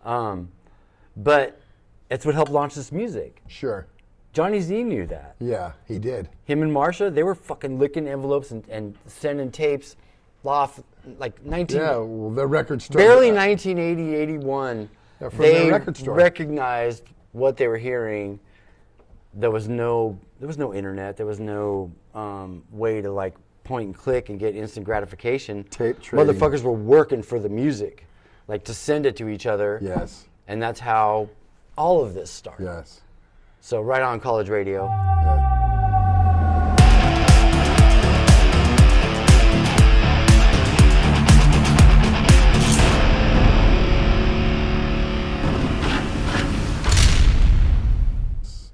But it's what helped launch this music. Sure. Johnny Z knew that. Yeah, he did. Him and Marsha, they were fucking licking envelopes and sending tapes off like 19... Yeah, well, their record store. Barely 1980, 81. Yeah, from they their record store. recognized what they were hearing. There was no internet. There was no way to like point and click and get instant gratification. Tape trading. Motherfuckers were working for the music, like to send it to each other. Yes. And that's how all of this started. Yes. So right on college radio. Yeah.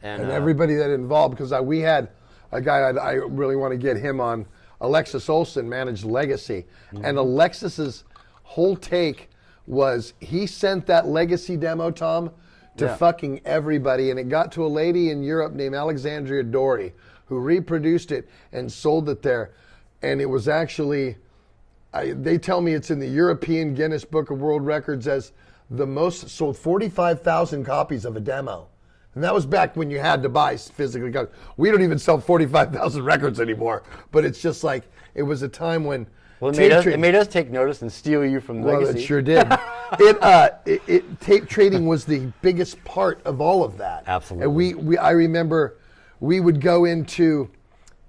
And everybody that involved, because we had a guy I really want to get him on. Alexis Olsen managed Legacy, and Alexis's whole take was he sent that Legacy demo, Tom, to fucking everybody, and it got to a lady in Europe named Alexandria Dory, who reproduced it and sold it there, and it was actually, they tell me it's in the European Guinness Book of World Records as the most sold 45,000 copies of a demo. And that was back when you had to buy physically. We don't even sell 45,000 records anymore. But it's just like, it was a time when... Well, it made us take notice and steal you from Legacy. Well, it sure did. Tape trading was the biggest part of all of that. Absolutely. And I remember we would go into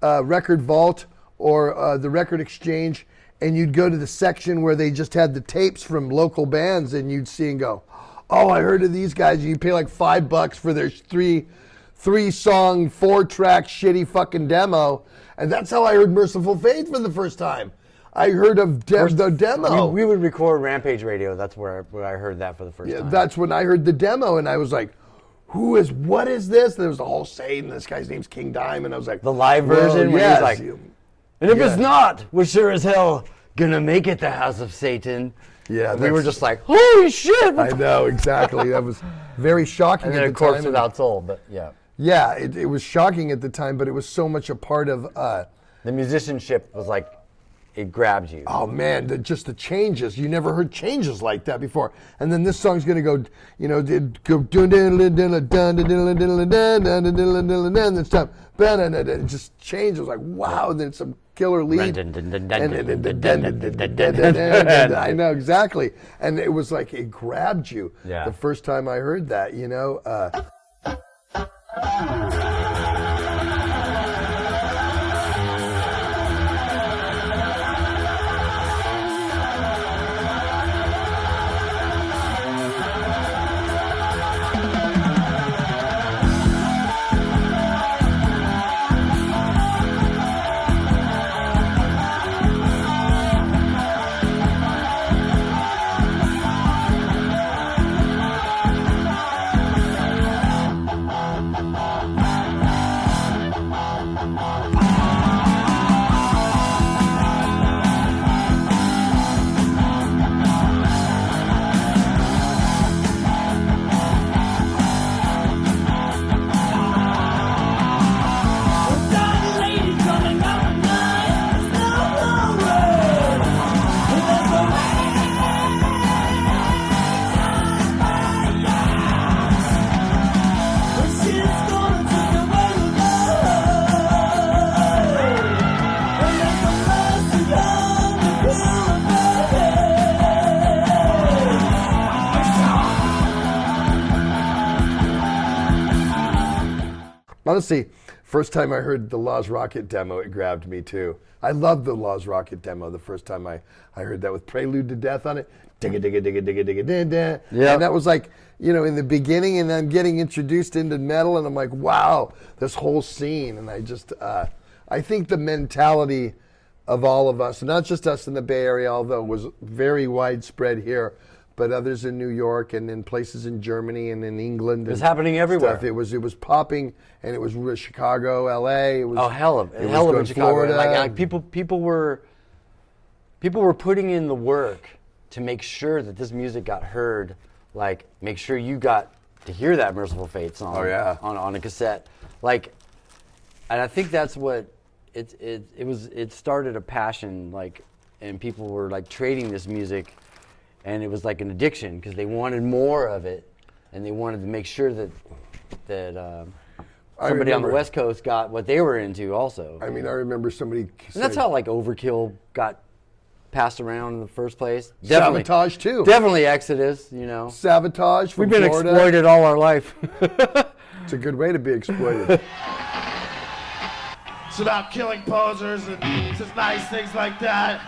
Record Vault or the Record Exchange, and you'd go to the section where they just had the tapes from local bands, and you'd see and go, oh, I heard of these guys. You pay like $5 for their three song, 4-track shitty fucking demo. And that's how I heard Merciful Fate for the first time. I heard of the demo. We would record Rampage Radio. That's where I heard that for the first time. That's when I heard the demo, and I was like, what is this? And there was a whole saying, this guy's name's King Diamond. I was like, the live version where he's like, and if it's not, we're sure as hell gonna make it the House of Satan. Yeah, we were just like, holy shit! I know, exactly. That was very shocking. And then, of course, Without Soul, but yeah. Yeah, it was shocking at the time, but it was so much a part of... the musicianship was like, it grabbed you. Oh, man, just the changes. You never heard changes like that before. And then this song's going to go, and then stop. It just changes. Like, wow, and then some killer lead. I know, exactly. And it was like, it grabbed you the first time I heard that, Honestly, first time I heard the Laws Rocket demo, it grabbed me too. I loved the Laws Rocket demo the first time I heard that with Prelude to Death on it. Digga, digga, digga, digga, digga, digga, digga. Yeah. And that was like, in the beginning, and I'm getting introduced into metal, and I'm like, wow, this whole scene. And I just, I think the mentality of all of us, not just us in the Bay Area, although it was very widespread here, but others in New York and in places in Germany and in England. It was happening everywhere. Stuff. It was popping, and it was Chicago, L.A. It was hell of in Chicago. Florida. Like people were putting in the work to make sure that this music got heard. Like, make sure you got to hear that Merciful Fate song. On a cassette. Like, and I think that's what it started a passion. Like, and people were like trading this music. and it was like an addiction because they wanted more of it, and they wanted to make sure that somebody on the West Coast got what they were into also. I mean, I remember somebody and that's how like Overkill got passed around in the first place. Sabotage too. Definitely Exodus, you know. Sabotage from We've been Florida. exploited all our life. It's a good way to be exploited. It's about killing posers and just nice things like that.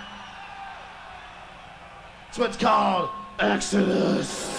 It's what's called Exodus.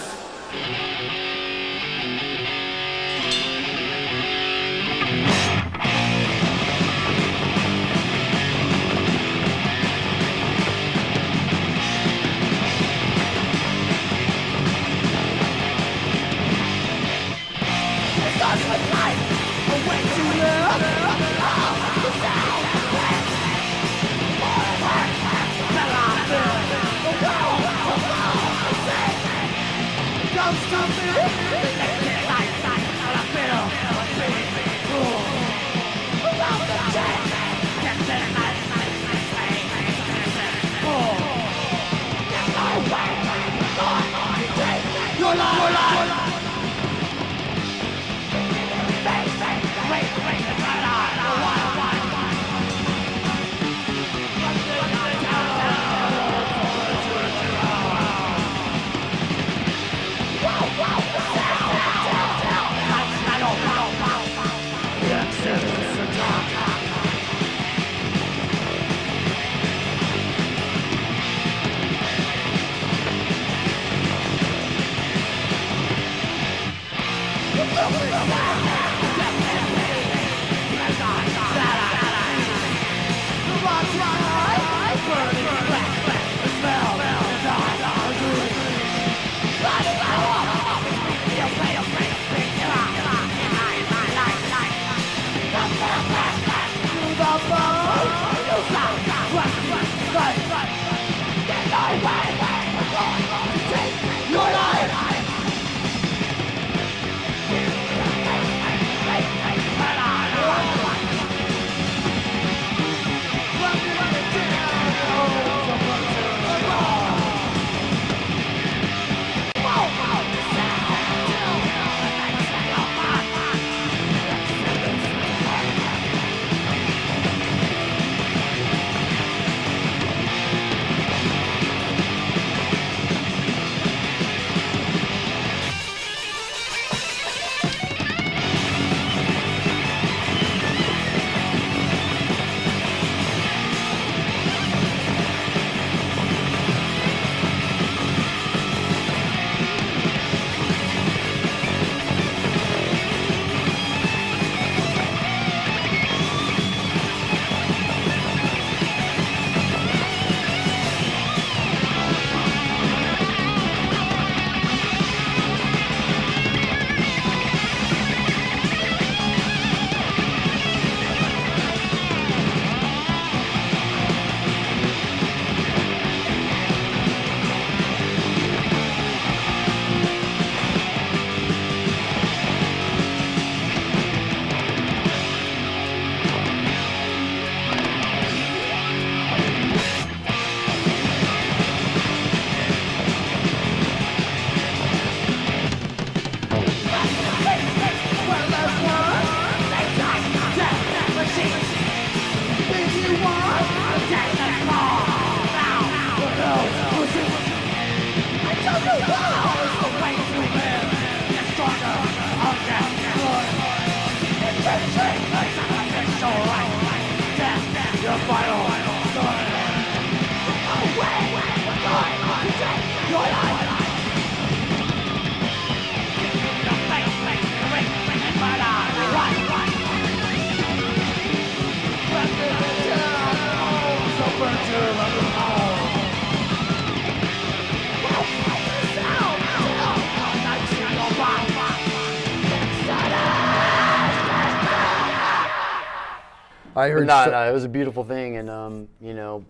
I heard. No, it was a beautiful thing, and you know,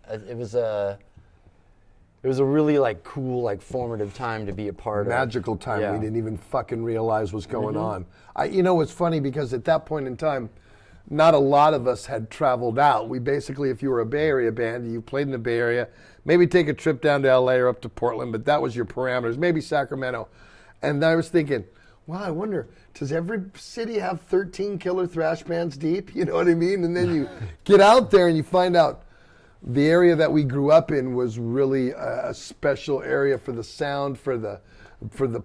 it was a really like cool, like formative time to be a part magical time. Yeah. We didn't even fucking realize was going on. You know, it's funny because at that point in time, not a lot of us had traveled out. We basically, if you were a Bay Area band, you played in the Bay Area, maybe take a trip down to LA or up to Portland, but that was your parameters, maybe Sacramento. And I was thinking, wow, I wonder, does every city have 13 killer thrash bands deep? You know what I mean? And then you get out there and you find out the area that we grew up in was really a special area for the sound, for the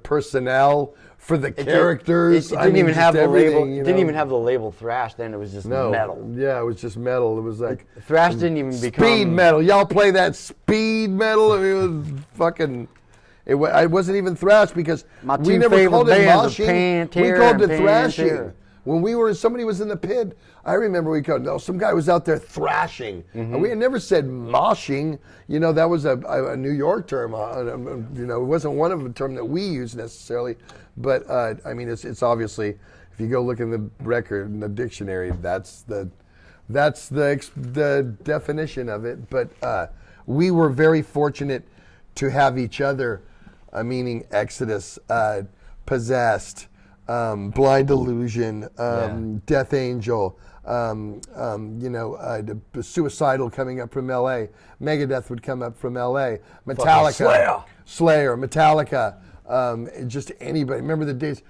personnel, for the characters. It didn't even have the label. You know? It didn't even have the label thrash. Then it was just metal. Yeah, it was just metal. It was like thrash didn't even become speed metal. Y'all play that speed metal? I mean, it was fucking. It wasn't even thrash because we never called it moshing. We called it thrashing. When somebody was in the pit, I remember we called, some guy was out there thrashing. We had never said moshing. You know, that was a New York term. You know, it wasn't one of a term that we used necessarily. But, I mean, it's obviously, if you go look in the record, in the dictionary, that's the definition of it. But we were very fortunate to have each other, meaning Exodus, Possessed, Blind Illusion, Death Angel, Suicidal coming up from LA, Megadeth would come up from LA, Metallica, Slayer, Metallica, just anybody. Remember the days,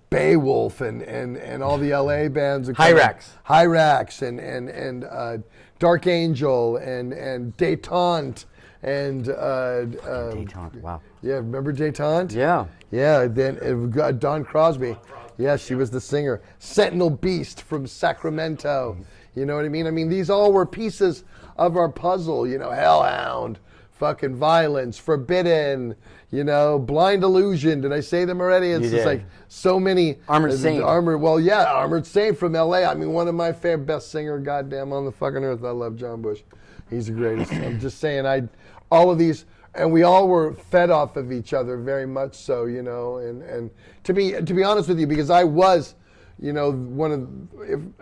Beowulf and all the LA bands, Hyrax and Dark Angel and Détente. And Détente, wow. Yeah, remember Détente? Yeah. Yeah, then Dawn Crosby. Yeah, she was the singer. Sentinel Beast from Sacramento. You know what I mean? I mean, these all were pieces of our puzzle. You know, Hellhound, fucking Violence, Forbidden, you know, Blind Illusion. Did I say them already? It's just like so many. Armored Saint. Armored Saint from LA. I mean, one of my favorite, best singer, goddamn, on the fucking earth. I love John Bush. He's the greatest. I'm just saying, all of these, and we all were fed off of each other very much so, you know, and to be honest with you, because I was, you know,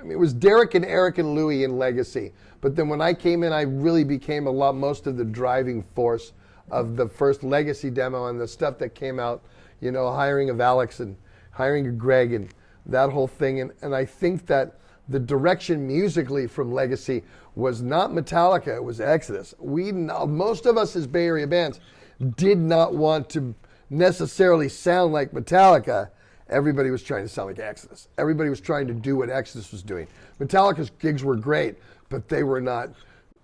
it was Derek and Eric and Louie in Legacy, but then when I came in, I really became most of the driving force of the first Legacy demo and the stuff that came out, you know, hiring of Alex and hiring of Greg and that whole thing, and I think that the direction musically from Legacy was not Metallica, it was Exodus. Most of us as Bay Area bands did not want to necessarily sound like Metallica. Everybody was trying to sound like Exodus. Everybody was trying to do what Exodus was doing. Metallica's gigs were great, but they were not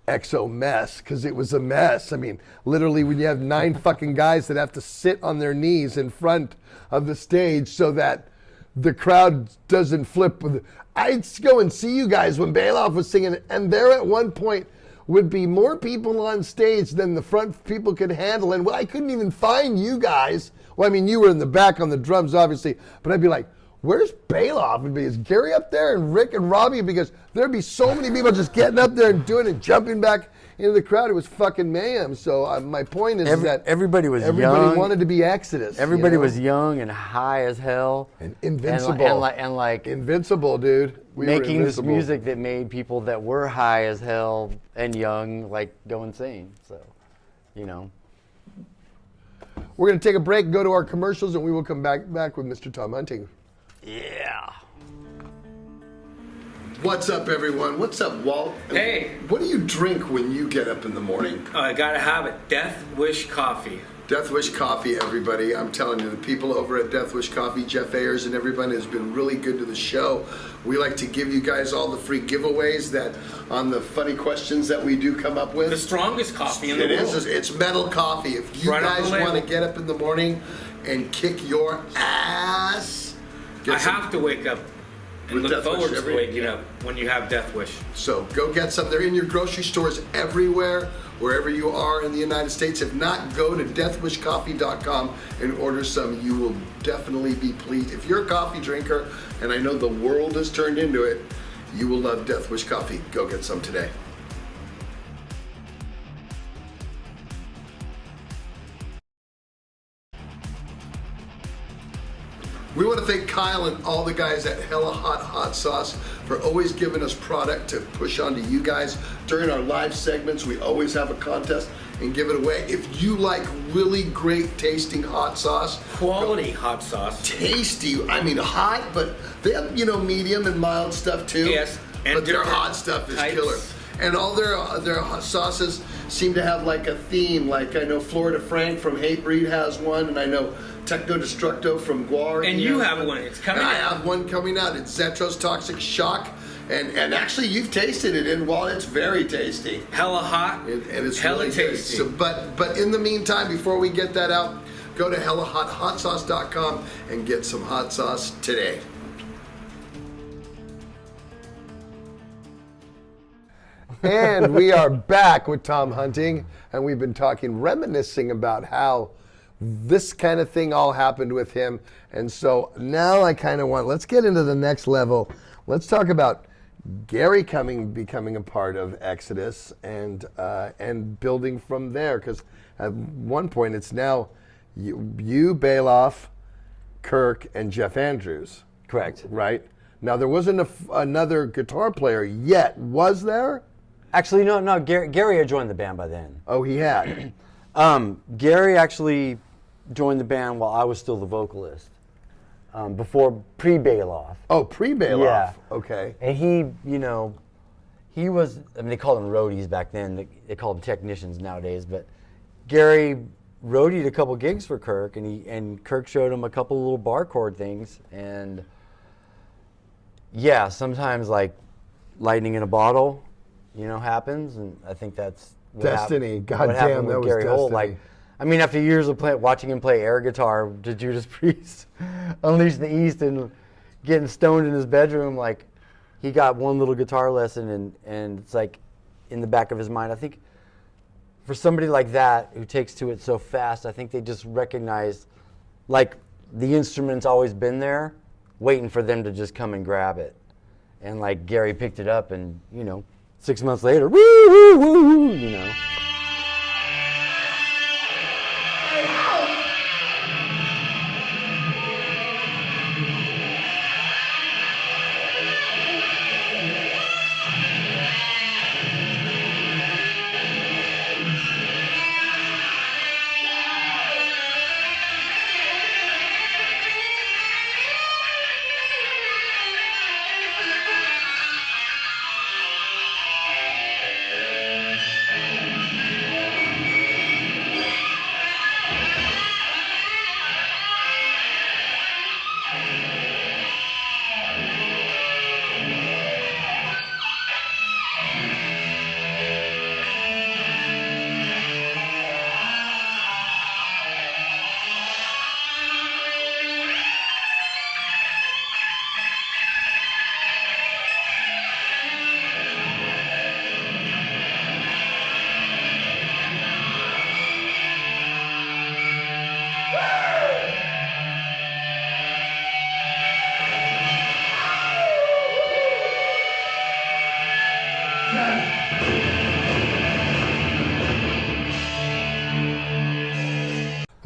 exo mess, because it was a mess. I mean, literally when you have 9 fucking guys that have to sit on their knees in front of the stage so that the crowd doesn't flip. I'd go and see you guys when Bailoff was singing, and there at one point would be more people on stage than the front people could handle. And I couldn't even find you guys. Well, I mean, you were in the back on the drums, obviously, but I'd be like, where's Bailoff? And is Gary up there and Rick and Robbie? Because there'd be so many people just getting up there and doing it and jumping back into the crowd. It was fucking mayhem. So my point is that everybody young. Wanted to be Exodus. Everybody was young and high as hell. And invincible. And like invincible, dude. Making this music that made people that were high as hell and young like go insane. So, you know. We're going to take a break, go to our commercials, and we will come back with Mr. Tom Hunting. Yeah. What's up, everyone? What's up, Walt? Hey. What do you drink when you get up in the morning? I gotta have it. Death Wish Coffee. Death Wish Coffee, everybody. I'm telling you, the people over at Death Wish Coffee, Jeff Ayers and everyone has been really good to the show. We like to give you guys all the free giveaways that on the funny questions that we do come up with. The strongest coffee in the world. It is. It's metal coffee. If you guys want to get up in the morning and kick your ass, I have to wake up and look forward to waking up when you have Death Wish. So go get some. They're in your grocery stores everywhere, wherever you are in the United States. If not, go to deathwishcoffee.com and order some. You will definitely be pleased. If you're a coffee drinker, and I know the world has turned into it, you will love Death Wish Coffee. Go get some today. We want to thank Kyle and all the guys at Hella Hot Sauce for always giving us product to push on to you guys. During our live segments, we always have a contest, and give it away. If you like really great tasting hot sauce, quality hot sauce, tasty. I mean, hot, but they have medium and mild stuff too. Yes, and but their hot stuff is types. killer. And all their hot sauces seem to have like a theme. Like I know Florida Frank from Hatebreed has one, and I know Techno Destructo from Guar. And you have one. It's coming out. I have one coming out. It's Zetro's Toxic Shock. And actually, you've tasted it, and while it's very tasty. Hella hot. And it's hella really tasty. Good. So, but in the meantime, before we get that out, go to hellahotsauce.com and get some hot sauce today. And we are back with Tom Hunting, and we've been reminiscing about how this kind of thing all happened with him. And so now I kind of let's get into the next level. Let's talk about Gary becoming a part of Exodus and building from there. Because at one point it's now you, Bailoff, Kirk, and Jeff Andrews. Correct. Right? Now there wasn't another guitar player yet, was there? Actually, no. Gary had joined the band by then. Oh, he had. Gary actually joined the band while I was still the vocalist. Before pre-Bailoff. Oh, pre-Bailoff. Yeah. Okay. And he was, they called them roadies back then. They called them technicians nowadays. But Gary roadied a couple gigs for Kirk, and Kirk showed him a couple little bar chord things. And yeah, sometimes like lightning in a bottle, happens. And I think that's what destiny. God damn, that was Gary destiny. Holt. Like, I mean, after years of watching him play air guitar to Judas Priest, Unleash the East, and getting stoned in his bedroom, like, he got one little guitar lesson, and it's like in the back of his mind. I think for somebody like that who takes to it so fast, I think they just recognize, like, the instrument's always been there, waiting for them to just come and grab it. And, like, Gary picked it up, and, 6 months later, woo, woo, woo,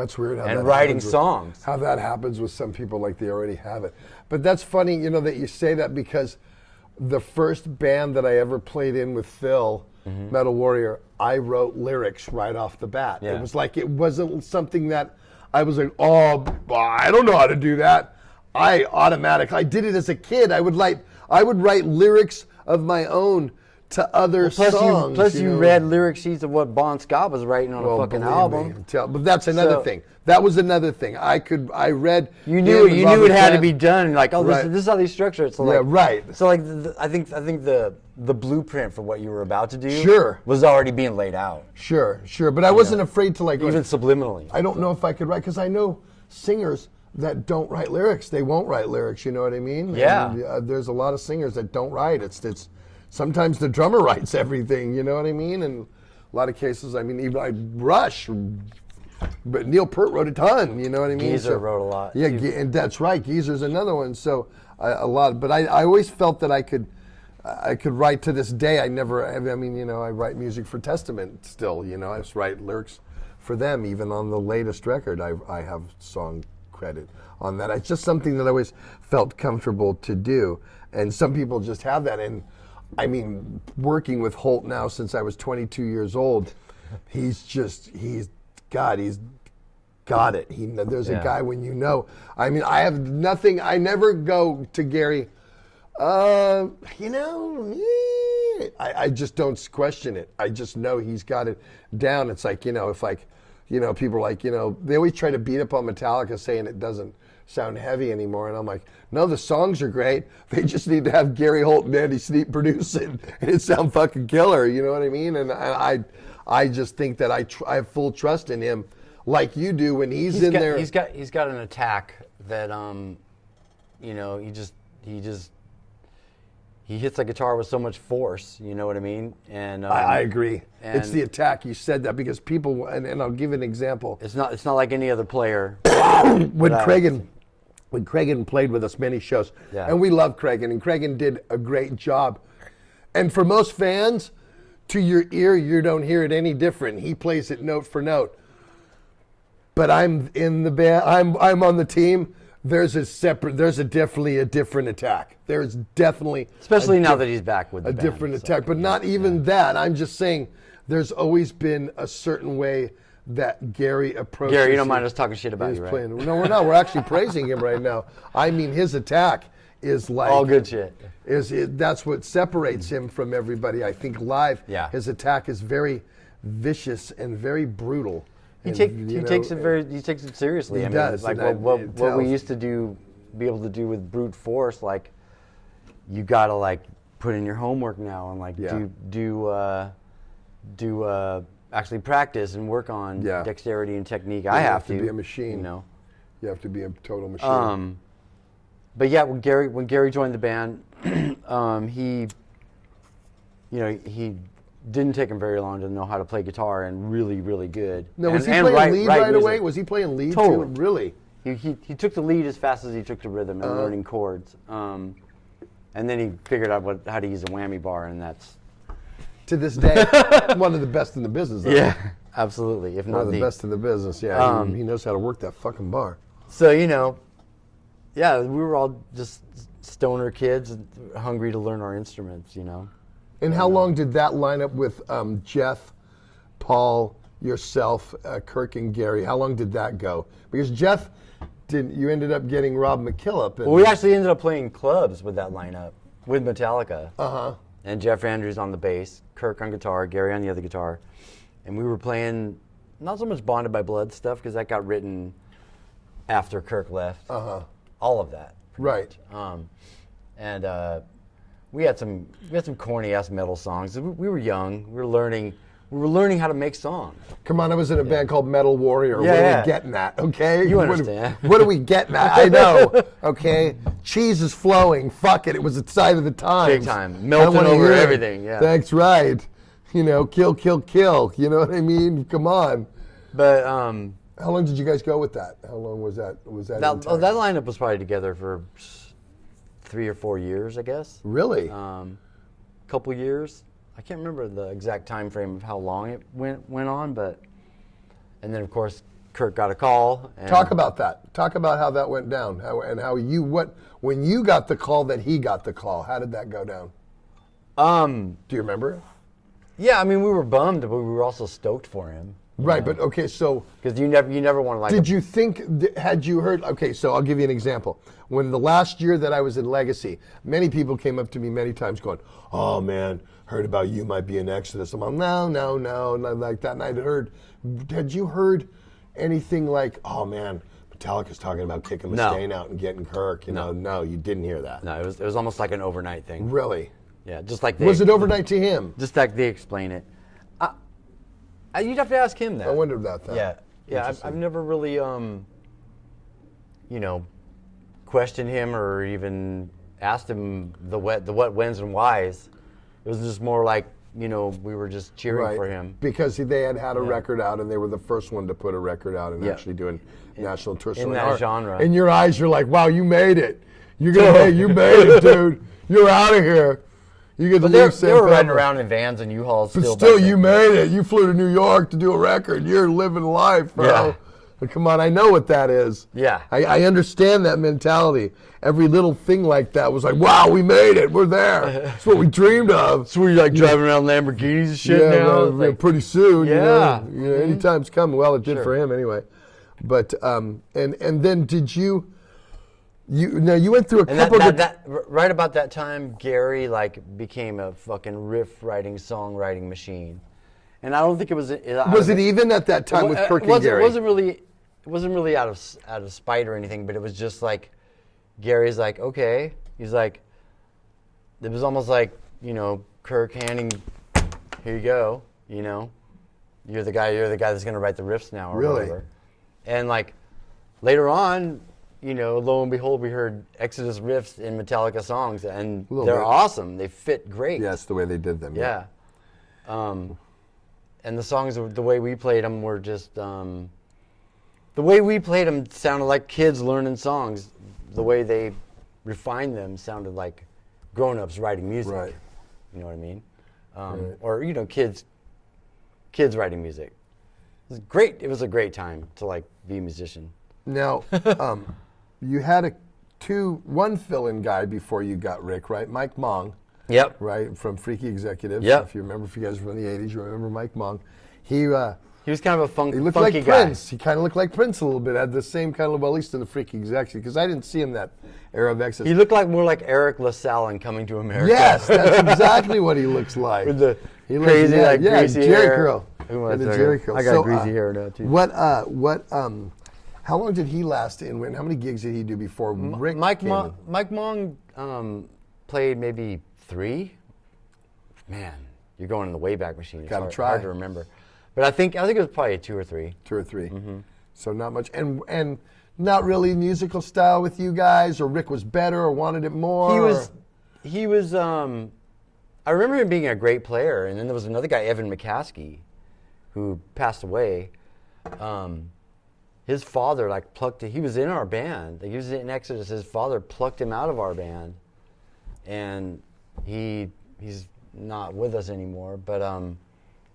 That's weird. And writing songs. How that happens with some people, like they already have it. But that's funny, that you say that, because the first band that I ever played in with Phil, Metal Warrior, I wrote lyrics right off the bat. Yeah. It was like, it wasn't something that I was like, oh, I don't know how to do that. I did it as a kid. I would write lyrics of my own to other songs. Plus you read lyric sheets of what Bon Scott was writing on a fucking album. But that's another thing. That was another thing. I read. You knew it had to be done. Like, oh, Right. this is how they structure it. So Yeah, like, right. So like, I think the blueprint for what you were about to do Sure. was already being laid out. Sure. But I wasn't afraid to Even subliminally. I don't know if I could write, because I know singers that don't write lyrics. They won't write lyrics. You know what I mean? Yeah. And, there's a lot of singers that don't write. It's sometimes the drummer writes everything. You know what I mean? And a lot of cases, I mean, even Rush, but Neil Peart wrote a ton. You know what I mean? Geezer wrote a lot. Yeah, and that's right. Geezer's another one. So a lot. But I always felt that I could write to this day. I write music for Testament still. I just write lyrics for them. Even on the latest record, I have song credit on that. It's just something that I always felt comfortable to do. And some people just have that. And I mean, working with Holt now since I was 22 years old, he's got it. There's a guy when you know. I mean, I have nothing. I never go to Gary. I just don't question it. I just know he's got it down. It's like, if like, people are like, they always try to beat up on Metallica saying it doesn't sound heavy anymore. And I'm like, no, the songs are great. They just need to have Gary Holt and Andy Sneap produce it, and it sound fucking killer. You know what I mean? And I just think that I have full trust in him, like you do when he's in there. He's got an attack that he hits the guitar with so much force. You know what I mean? And I agree. It's the attack. You said that because people, and I'll give an example. It's not like any other player. When Craigan played with us many shows, and we love Craigan, and Craigan did a great job. And for most fans, to your ear, you don't hear it any different. He plays it note for note. But I'm in the band. I'm on the team. There's definitely a different attack. There's definitely, especially now that he's back with the band, different attack. But not even that. I'm just saying, there's always been a certain way that Gary approaches. Gary, you don't mind us talking shit about you, right? Playing. No, we're not. We're actually praising him right now. I mean, his attack is like all good shit. That's what separates him from everybody. I think live, his attack is very vicious and very brutal. He takes it seriously. He does. Like what we used to be able to do with brute force, like you gotta like put in your homework now and like do actually practice and work on dexterity and technique. I have to be a machine. You have to be a total machine. But yeah, when Gary joined the band, he didn't take him very long to know how to play guitar and really, really good. No, was he playing lead right away? Was he playing lead totally. too? Really? He took the lead as fast as he took the rhythm and learning chords. And then he figured out how to use a whammy bar, and that's to this day one of the best in the business. Yeah, absolutely. If not one of the best in the business. Yeah, he knows how to work that fucking bar. So we were all just stoner kids, hungry to learn our instruments. And how long did that line up with Jeff, Paul, yourself, Kirk, and Gary? How long did that go? Because Jeff, you ended up getting Rob McKillop. Well, we actually ended up playing clubs with that lineup, with Metallica. Uh-huh. And Jeff Andrews on the bass, Kirk on guitar, Gary on the other guitar. And we were playing not so much Bonded by Blood stuff, because that got written after Kirk left. Uh-huh. All of that. Right. We had some corny ass metal songs. We were young. We were learning how to make songs. Come on, I was in a band called Metal Warrior. Yeah, what are we getting at? Okay, you understand. What are we getting at? I know. Okay, cheese is flowing. Fuck it. It was the sign of the times. Big time, melting over everything. Yeah, that's right. Kill, kill, kill. You know what I mean? Come on. But how long did you guys go with that? How long was that? That lineup was probably together for 3 or 4 years, I guess. Really? Couple years. I can't remember the exact time frame of how long it went on, and then of course Kirk got a call. Talk about that. Talk about how that went down. When you got the call that he got the call. How did that go down? Do you remember? Yeah, I mean we were bummed, but we were also stoked for him. Right, but okay, so because you never want to like. Did you think? Had you heard? Okay, so I'll give you an example. When the last year that I was in Legacy, many people came up to me many times going, "Oh man, heard about you might be in Exodus." I'm like, no, not like that. And had you heard anything like, "Oh man, Metallica's talking about kicking Mustaine out and getting Kirk"? No, you didn't hear that. No, it was almost like an overnight thing. Really? Yeah, just like was it overnight to him? Just like they explain it. You'd have to ask him that. I wondered about that. Yeah. I've never really, questioned him or even asked him the what, whens, and whys. It was just more like, we were just cheering for him because they had a record out, and they were the first one to put a record out and actually doing national tour. In that genre. In your eyes, you're like, wow, you made it. You made it, dude. You're out of here. You get they were riding around in vans and U-Hauls. But still, you made it. You flew to New York to do a record. You're living life, bro. Come on, I know what that is. Yeah. I understand that mentality. Every little thing like that was like, wow, we made it. We're there. It's what we dreamed of. So we're like driving around Lamborghinis and shit now? Like, pretty soon. Yeah. Anytime's coming. Well, it did for him anyway. But, and then did you went through a couple right about that time, Gary became a fucking riff writing, songwriting machine. And I don't think it was. Was it even at that time with Kirk and Gary? It wasn't really out of spite or anything, but it was just like Gary's like, okay. He's like, it was almost like, Kirk handing, here you go, you're the guy that's gonna write the riffs now or whatever. And later on, lo and behold, we heard Exodus riffs in Metallica songs, and they're awesome. They fit great. Yes, the way they did them. Yeah. And the songs, the way we played them were just, the way we played them sounded like kids learning songs. The way they refined them sounded like grown-ups writing music. Right. You know what I mean? Right. Or, kids writing music. It was great. It was a great time to be a musician. Now, you had one fill-in guy before you got Rick, right? Mike Mong. Yep. Right, from Freaky Executives. Yep. If you guys were from the 80s, you remember Mike Mong. He was kind of a funky guy. He looked like Prince. He kind of looked like Prince a little bit. Had the same kind of, well, at least in the Freaky Executives, because I didn't see him that era of Exodus. He looked more like Eric LaSalle in Coming to America. Yes, that's exactly what he looks like. With the crazy, greasy Jerry hair. curl. And the Jerry curl. I got greasy hair now, too. How long did he last in? How many gigs did he do before Rick Mike came in? Mike Mong played maybe 3. Man, you're going in the Wayback Machine. It's hard to remember. But I think it was probably 2 or 3. 2 or 3. Mm-hmm. So not much. And not really musical style with you guys, or Rick was better or wanted it more? He was I remember him being a great player, and then there was another guy, Evan McCaskey, who passed away. His father he was in our band. He was in Exodus. His father plucked him out of our band, and he's not with us anymore, but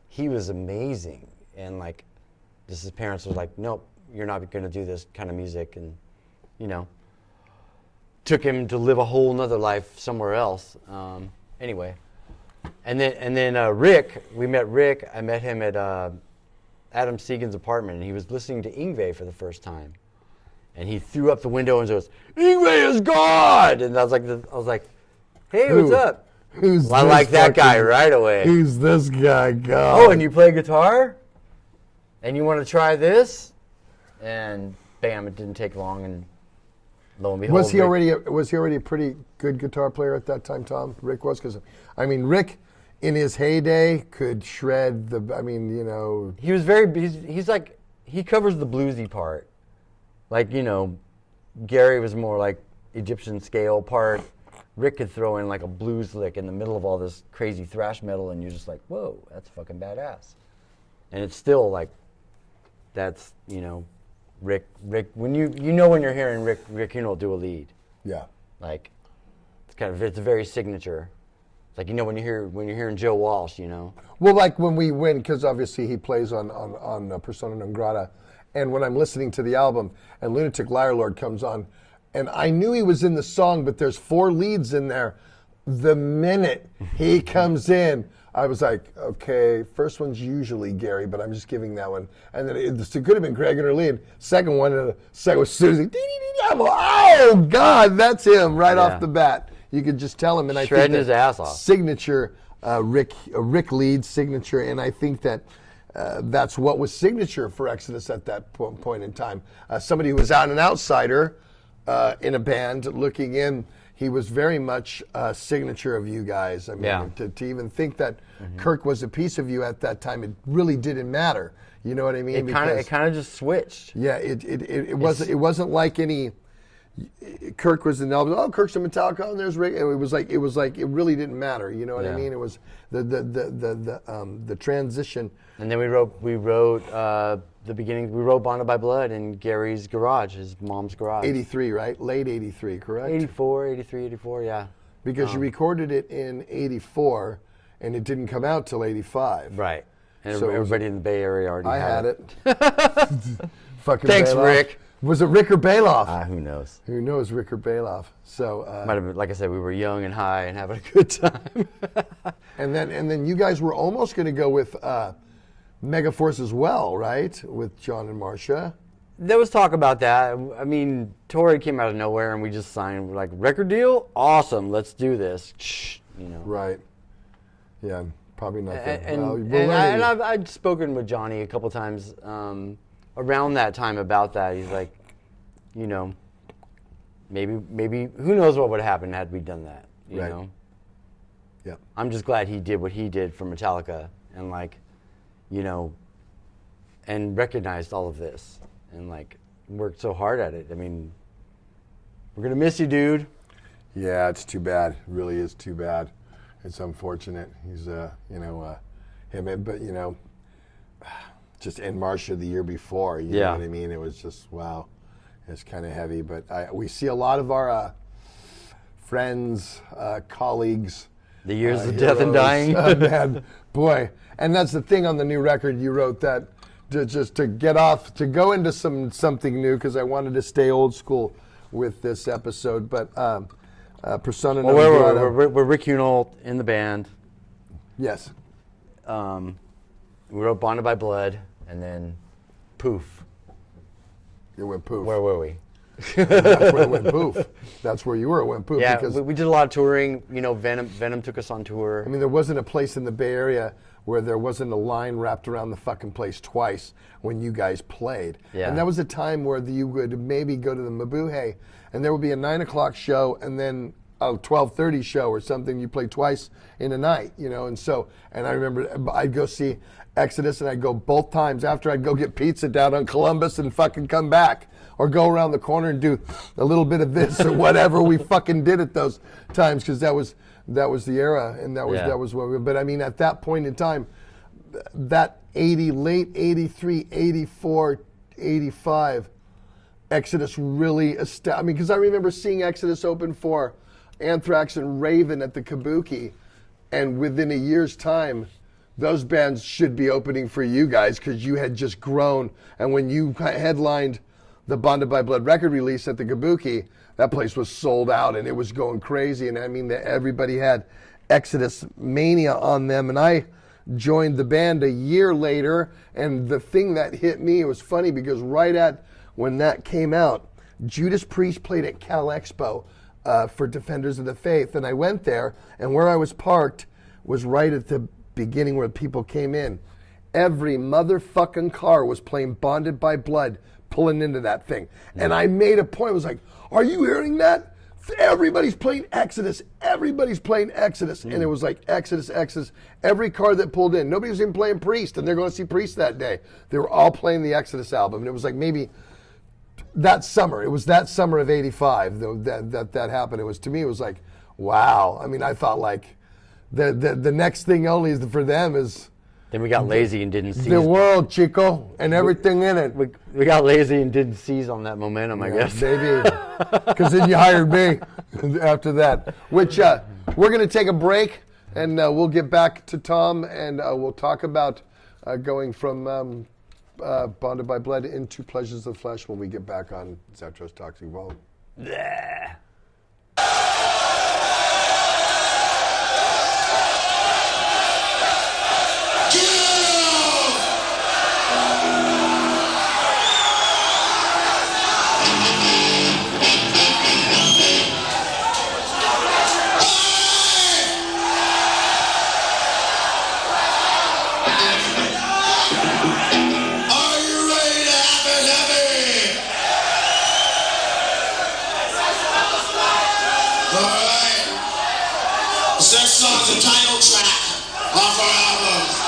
he was amazing, and just his parents were like, nope, you're not going to do this kind of music, and took him to live a whole nother life somewhere else. Anyway, and then Rick, we met Rick. I met him at Adam Segan's apartment, and he was listening to Yngwie for the first time, and he threw up the window and goes, "Yngwie is God!" And I was like, "Hey, what's up?" I like that guy right away. Who's this guy? God. Oh, and you play guitar? And you want to try this? And bam, it didn't take long, and lo and behold. Was he already a pretty good guitar player at that time, Tom? Rick was? Because, Rick, in his heyday, could shred He was he covers the bluesy part. Gary was more like Egyptian scale part. Rick could throw in a blues lick in the middle of all this crazy thrash metal, and you're just like, whoa, that's fucking badass. And it's still that's, Rick, when when you're hearing Rick do a lead. Yeah. It's a very signature. It's when you're hearing Joe Walsh, Well, when we went, because obviously he plays on Persona Non Grata, and when I'm listening to the album and Lunatic Liar Lord comes on, and I knew he was in the song, but there's 4 leads in there. The minute he comes in, I was like, okay, first one's usually Gary, but I'm just giving that one. And then it could have been Greg and Erlene. Second one was Susie. I'm like, oh, God, that's him right off the bat. You could just tell him. And shredding I think his ass off. Signature, Rick lead signature, and I think that that's what was signature for Exodus at that point in time. Somebody who was an outsider, in a band looking in, he was very much a signature of you guys. To even think that Kirk was a piece of you at that time, it really didn't matter. You know what I mean? It kind of just switched. Yeah, it wasn't like any. Kirk was in the album. Oh, Kirk's in Metallica, and there's Rick. And it was like it really didn't matter. You know what I mean? It was the transition. And then we wrote the beginning. We wrote "Bonded by Blood" in Gary's garage, his mom's garage. 83, right? Late 83, correct? 84, 83, 84, yeah. Because you recorded it in 84, and it didn't come out till 85. Right. And so everybody in the Bay Area already had it. Fucking Thanks, Bailoff. Rick. Was it Rick or Bailoff? Who knows? Who knows, Rick or Bailoff? So Might have been, like I said, we were young and high and having a good time. and then you guys were almost going to go with Megaforce as well, right? With John and Marsha. There was talk about that. I mean, Tori came out of nowhere and we just signed. We're like, record deal? Awesome, let's do this. Shh, you know. Right. Yeah, probably not that. And I'd spoken with Johnny a couple times around that time about that. He's like, you know, maybe who knows what would have happened had we done that, you know? Yeah. I'm just glad he did what he did for Metallica and like, you know, and recognized all of this and like worked so hard at it. I mean, we're going to miss you, dude. Yeah, it's too bad. It really is too bad. It's unfortunate. He's, you know, him, but, you know, just in Marsha the year before, you know what I mean? It was just, wow, it's kind of heavy. But we see a lot of our friends, colleagues. The years of death and dying. Man, boy. And that's the thing on the new record you wrote, that to get off, to go into something new, because I wanted to stay old school with this episode. But Persona non grata. We're Rick Holt in the band. Yes. We wrote Bonded by Blood, and then poof. It went poof. Where were we? That's where it went poof. That's where you were. It went poof. Yeah, because, we did a lot of touring. You know, Venom took us on tour. I mean, there wasn't a place in the Bay Area where there wasn't a line wrapped around the fucking place twice when you guys played. Yeah. And that was a time where you would maybe go to the Mabuhay, and there would be a 9 o'clock show, and then a 12:30 show or something. You play twice in a night, you know. And I remember I'd go see Exodus, and I'd go both times. After I'd go get pizza down on Columbus and fucking come back, or go around the corner and do a little bit of this or whatever we fucking did at those times, because that was the era, and that was what we. But I mean, at that point in time, that late 83, 84, 85, Exodus really I mean, because I remember seeing Exodus open for Anthrax and Raven at the Kabuki, and within a year's time, those bands should be opening for you guys, because you had just grown. And when you headlined the Bonded by Blood record release at the Kabuki, that place was sold out and it was going crazy. And I mean, everybody had Exodus mania on them. And I joined the band a year later, and the thing that hit me, it was funny because right at when that came out, Judas Priest played at Cal Expo for Defenders of the Faith. And I went there, and where I was parked was right at the beginning where people came in. Every motherfucking car was playing Bonded by Blood, pulling into that thing. And I made a point, I was like, are you hearing that? Everybody's playing Exodus. Everybody's playing Exodus. And it was like Exodus, Exodus. Every car that pulled in, nobody was even playing Priest, and they're going to see Priest that day. They were all playing the Exodus album. And it was like maybe that summer. It was that summer of 85 that happened. It was, to me, it was like, wow. I mean, I thought like the next thing only is for them is Then we got lazy and didn't seize. the world, Chico, and everything in it. We got lazy and didn't seize on that momentum, I guess. Baby. Because then you hired me after that. Which we're going to take a break, and we'll get back to Tom, and we'll talk about going from Bonded by Blood into Pleasures of the Flesh when we get back on Zetro's Toxic Vault. Yeah. This song's the title track off our album.